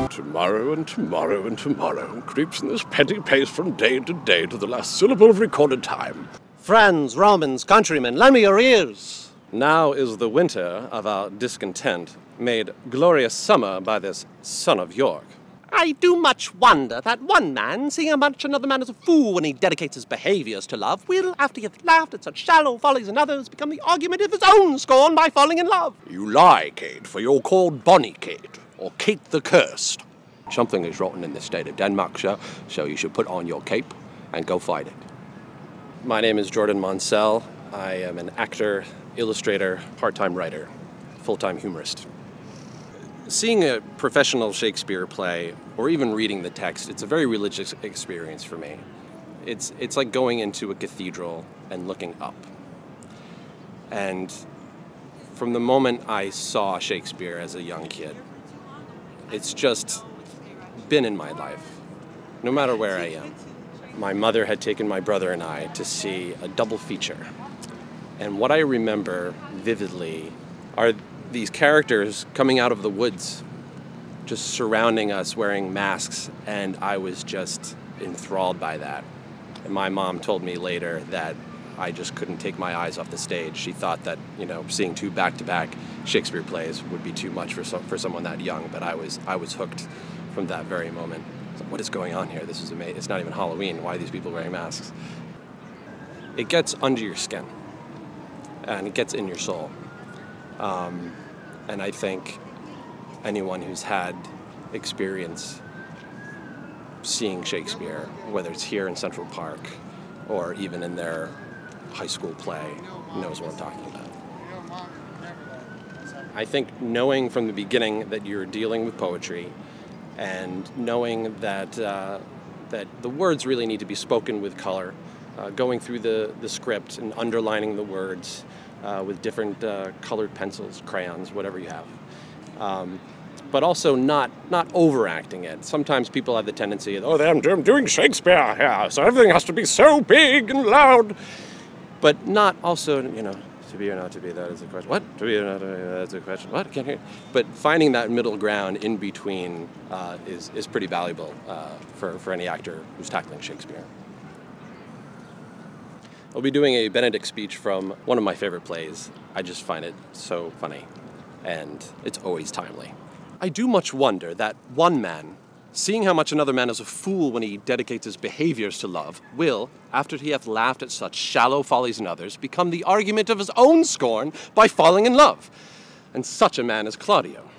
Tomorrow and tomorrow and tomorrow creeps in this petty pace from day to day to the last syllable of recorded time. Friends, Romans, countrymen, lend me your ears. Now is the winter of our discontent, made glorious summer by this son of York. I do much wonder that one man, seeing how much another man is a fool when he dedicates his behaviors to love, will, after he hath laughed at such shallow follies in others, become the argument of his own scorn by falling in love. You lie, Kate, for you're called Bonnie Kate, or Kate the Cursed. Something is rotten in the state of Denmark, sir, so you should put on your cape and go fight it. My name is Jordan Monsell. I am an actor, illustrator, part-time writer, full-time humorist. Seeing a professional Shakespeare play, or even reading the text, it's a very religious experience for me. It's like going into a cathedral and looking up. And from the moment I saw Shakespeare as a young kid, it's just been in my life, no matter where I am. My mother had taken my brother and I to see a double feature. And what I remember vividly are these characters coming out of the woods, just surrounding us wearing masks, and I was just enthralled by that. And my mom told me later that I just couldn't take my eyes off the stage. She thought that, seeing two back-to-back Shakespeare plays would be too much for someone that young, but I was hooked from that very moment. So what is going on here? This is amazing. It's not even Halloween. Why are these people wearing masks? It gets under your skin, and it gets in your soul. And I think anyone who's had experience seeing Shakespeare, whether it's here in Central Park or even in their high school play, knows what I'm talking about. I think knowing from the beginning that you're dealing with poetry, and knowing that that the words really need to be spoken with color, going through the script and underlining the words with different colored pencils, crayons, whatever you have. But also not overacting it. Sometimes people have the tendency of, I'm doing Shakespeare here, so everything has to be so big and loud. But not also, to be or not to be, that is a question. What? To be or not to be, that's a question. What? I can't hear. But finding that middle ground in between is pretty valuable for any actor who's tackling Shakespeare. I'll be doing a Benedick speech from one of my favorite plays. I just find it so funny, and it's always timely. I do much wonder that one man, seeing how much another man is a fool when he dedicates his behaviors to love, will, after he hath laughed at such shallow follies in others, become the argument of his own scorn by falling in love. And such a man is Claudio.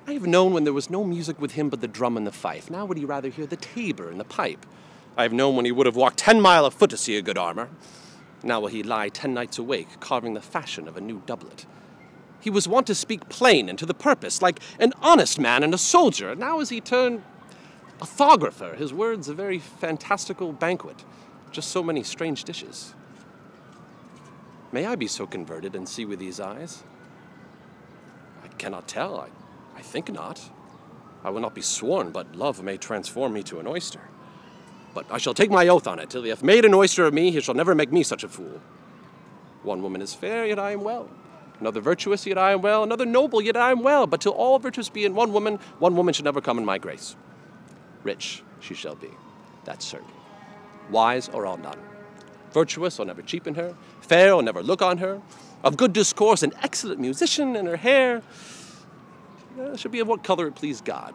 I have known when there was no music with him but the drum and the fife. Now would he rather hear the tabor and the pipe. I have known when he would have walked 10 miles afoot to see a good armor. Now will he lie 10 nights awake, carving the fashion of a new doublet. He was wont to speak plain and to the purpose, like an honest man and a soldier. Now is he turned orthographer, his words a very fantastical banquet, just so many strange dishes. May I be so converted and see with these eyes? I cannot tell, I think not. I will not be sworn, but love may transform me to an oyster. But I shall take my oath on it, till he hath made an oyster of me, he shall never make me such a fool. One woman is fair, yet I am well. Another virtuous, yet I am well. Another noble, yet I am well. But till all virtues be in one woman should never come in my grace. Rich she shall be, that's certain. Wise or I'll none. Virtuous, I'll never cheapen her. Fair, I'll never look on her. Of good discourse, an excellent musician, and her hair should be of what color it please God.